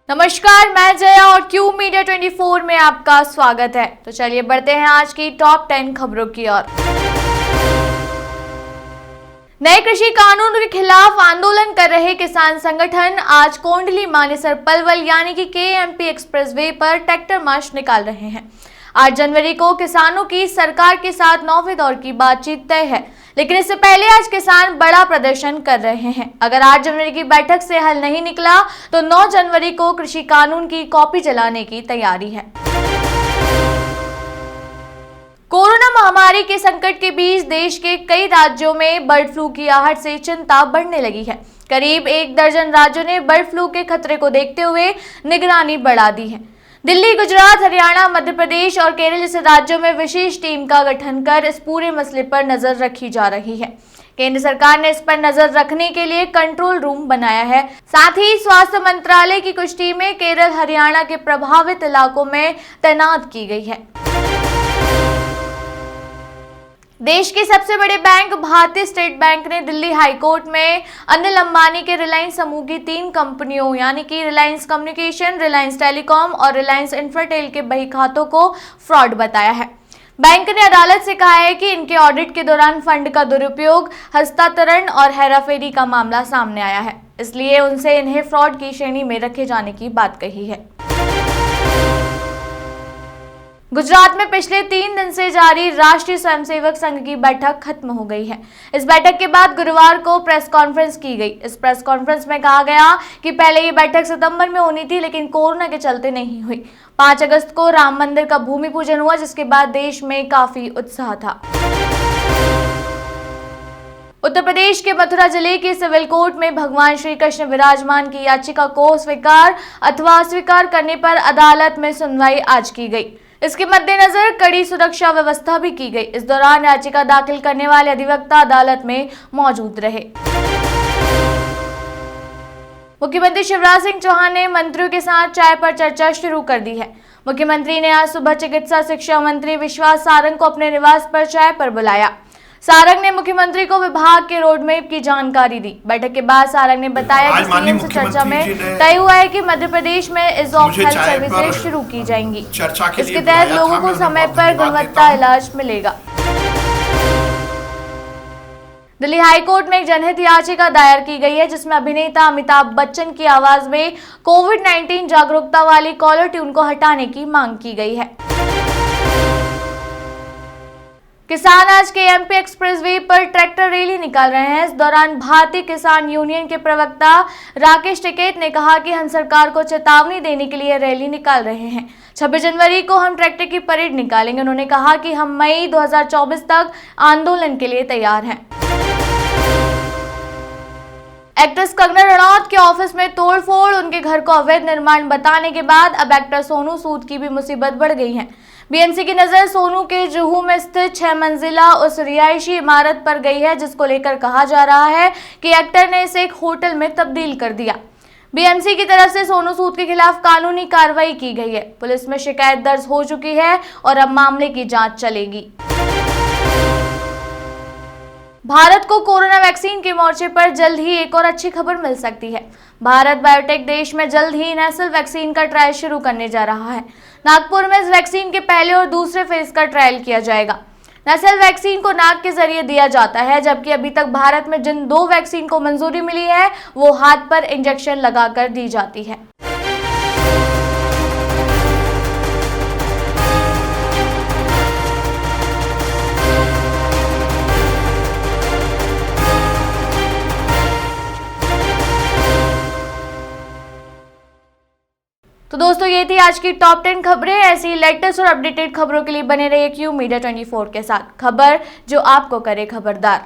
नमस्कार, मैं जया और क्यू मीडिया 24 में आपका स्वागत है। तो चलिए बढ़ते हैं आज की टॉप 10 खबरों की ओर। नए कृषि कानून के खिलाफ आंदोलन कर रहे किसान संगठन आज कोंडली मानेसर पलवल यानी कि केएमपी एक्सप्रेसवे पर ट्रैक्टर मार्च निकाल रहे हैं। 8 जनवरी को किसानों की सरकार के साथ 9वें दौर की बातचीत तय है, लेकिन इससे पहले आज किसान बड़ा प्रदर्शन कर रहे हैं। अगर 8 जनवरी की बैठक से हल नहीं निकला तो 9 जनवरी को कृषि कानून की कॉपी जलाने की तैयारी है। कोरोना महामारी के संकट के बीच देश के कई राज्यों में बर्ड फ्लू की आहट से चिंता बढ़ने लगी है। करीब 1 दर्जन राज्यों ने बर्ड फ्लू के खतरे को देखते हुए निगरानी बढ़ा दी है। दिल्ली, गुजरात, हरियाणा, मध्य प्रदेश और केरल जैसे राज्यों में विशेष टीम का गठन कर इस पूरे मसले पर नजर रखी जा रही है। केंद्र सरकार ने इस पर नजर रखने के लिए कंट्रोल रूम बनाया है। साथ ही स्वास्थ्य मंत्रालय की कुछ टीमें केरल, हरियाणा के प्रभावित इलाकों में तैनात की गई है। देश के सबसे बड़े बैंक भारतीय स्टेट बैंक ने दिल्ली हाई कोर्ट में अनिल अंबानी के रिलायंस समूह की 3 कंपनियों यानी कि रिलायंस कम्युनिकेशन, रिलायंस टेलीकॉम और रिलायंस इंफ्राटेल के बही खातों को फ्रॉड बताया है। बैंक ने अदालत से कहा है कि इनके ऑडिट के दौरान फंड का दुरुपयोग, हस्तांतरण और हेराफेरी का मामला सामने आया है, इसलिए उनसे इन्हें फ्रॉड की श्रेणी में रखे जाने की बात कही है। गुजरात में पिछले 3 दिन से जारी राष्ट्रीय स्वयंसेवक संघ की बैठक खत्म हो गई है। इस बैठक के बाद गुरुवार को प्रेस कॉन्फ्रेंस की गई। इस प्रेस कॉन्फ्रेंस में कहा गया कि पहले ये बैठक सितंबर में होनी थी, लेकिन कोरोना के चलते नहीं हुई। 5 अगस्त को राम मंदिर का भूमि पूजन हुआ, जिसके बाद देश में काफी उत्साह था। उत्तर प्रदेश के मथुरा जिले के सिविल कोर्ट में भगवान श्री कृष्ण विराजमान की याचिका को स्वीकार अथवा अस्वीकार करने पर अदालत में सुनवाई आज की गई। इसके मद्देनजर कड़ी सुरक्षा व्यवस्था भी की गई। इस दौरान याचिका दाखिल करने वाले अधिवक्ता अदालत में मौजूद रहे। मुख्यमंत्री शिवराज सिंह चौहान ने मंत्रियों के साथ चाय पर चर्चा शुरू कर दी है। मुख्यमंत्री ने आज सुबह चिकित्सा शिक्षा मंत्री विश्वास सारंग को अपने निवास पर चाय पर बुलाया। सारंग ने मुख्यमंत्री को विभाग के रोडमैप की जानकारी दी। बैठक के बाद सारंग ने बताया कि सीएम से चर्चा में तय हुआ है कि मध्य प्रदेश में इज ऑफ हेल्थ सर्विसेज शुरू की जाएंगी। इसके तहत लोगों को समय पर गुणवत्ता इलाज मिलेगा। दिल्ली हाई कोर्ट में एक जनहित याचिका दायर की गई है, जिसमें अभिनेता अमिताभ बच्चन की आवाज में कोविड-19 जागरूकता वाली कॉलर ट्यून को हटाने की मांग की गई है। किसान आज केएमपी एक्सप्रेसवे पर ट्रैक्टर रैली निकाल रहे हैं। इस दौरान भारतीय किसान यूनियन के प्रवक्ता राकेश टिकैत ने कहा कि हम सरकार को चेतावनी देने के लिए रैली निकाल रहे हैं। 26 जनवरी को हम ट्रैक्टर की परेड निकालेंगे। उन्होंने कहा कि हम मई 2024 तक आंदोलन के लिए तैयार हैं। एक्ट्रेस कंगना रनौत के ऑफिस में तोड़फोड़, उनके घर को अवैध निर्माण बताने के बाद अब एक्टर सोनू सूद की भी मुसीबत बढ़ गई है। बीएमसी की नजर सोनू के जुहू में स्थित 6 मंजिला उस रिहायशी इमारत पर गई है, जिसको लेकर कहा जा रहा है कि एक्टर ने इसे एक होटल में तब्दील कर दिया। बीएमसी की तरफ से सोनू सूद के खिलाफ कानूनी कार्रवाई की गई है। पुलिस में शिकायत दर्ज हो चुकी है और अब मामले की जांच चलेगी। भारत को कोरोना वैक्सीन के मोर्चे पर जल्द ही एक और अच्छी खबर मिल सकती है। भारत बायोटेक देश में जल्द ही नेसल वैक्सीन का ट्रायल शुरू करने जा रहा है। नागपुर में इस वैक्सीन के पहले और दूसरे फेज का ट्रायल किया जाएगा। नेसल वैक्सीन को नाक के जरिए दिया जाता है, जबकि अभी तक भारत में जिन 2 वैक्सीन को मंजूरी मिली है वो हाथ पर इंजेक्शन लगाकर दी जाती है। तो दोस्तों, ये थी आज की टॉप 10 खबरें। ऐसी लेटेस्ट और अपडेटेड खबरों के लिए बने रहिए क्यू मीडिया 24 के साथ। खबर जो आपको करे खबरदार।